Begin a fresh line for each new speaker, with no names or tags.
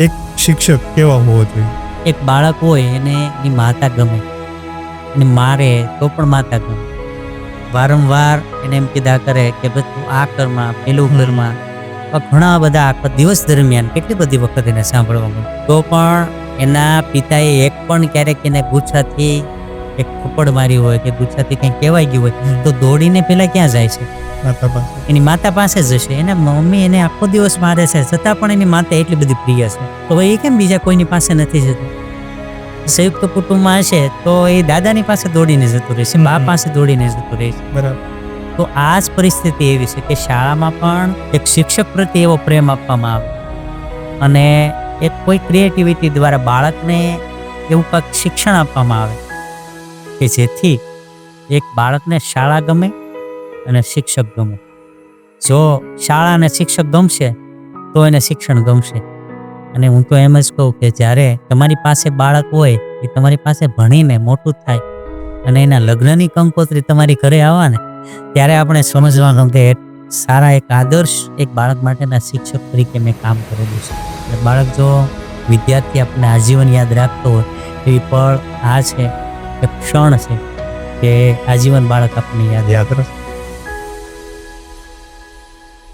એક શિક્ષક કેવા હોવો જોઈએ?
એક બાળક હોય એને એની માતા ગમે, એને મારે તો પણ માતા ગમે, વારંવાર એને એમ કીધા કરે કે ભાઈ તું આ કરમાં, પેલું ઘરમાં, ઘણા બધા આખા દિવસ દરમિયાન કેટલી બધી વખત એને સાંભળવા મળે, તો પણ એના પિતાએ એક પણ ક્યારેક એને ગુસ્સાથી એક થપ્પડ મારી હોય કે ગુસ્સાથી કંઈ કહેવાઈ ગયું હોય તો દોડીને પેલા ક્યાં જાય છે?
માતા પાસે.
એની માતા પાસે જ હશે. એના મમ્મી એને આખો દિવસ મારે છે છતાં પણ એની માતા એટલી બધી પ્રિય છે, તો એ કેમ બીજા કોઈની પાસે નથી જતું? સંયુક્ત કુટુંબમાં હશે તો એ દાદાની પાસે દોડીને જતું રહેશે, બા પાસે દોડીને જતું રહેશે.
બરાબર.
તો આ જ પરિસ્થિતિ એવી છે કે શાળામાં પણ એક શિક્ષક પ્રત્યે એવો પ્રેમ આપવામાં આવે અને એક કોઈ ક્રિએટિવિટી દ્વારા બાળકને એવું કંઈક શિક્ષણ આપવામાં આવે કે જેથી એક બાળકને શાળા ગમે અને શિક્ષક ગમે. જો શાળા અને શિક્ષક ગમશે તો એને શિક્ષણ ગમશે. અને હું તો એમ જ કહું કે જ્યારે તમારી પાસે બાળક હોય એ તમારી પાસે ભણીને મોટું થાય અને એના લગ્નની કંકોત્રી તમારી ઘરે આવવા ને ત્યારે આપણે સમજવાનું કે સારા એક આદર્શ એક બાળક માટેના શિક્ષક તરીકે મેં કામ કરેલું છે. એટલે બાળક જો વિદ્યાર્થી આપણને આજીવન યાદ રાખતો હોય એવી પળ આ છે, એક ક્ષણ છે કે આજીવન બાળક આપણને યાદ
યાદ રાખે.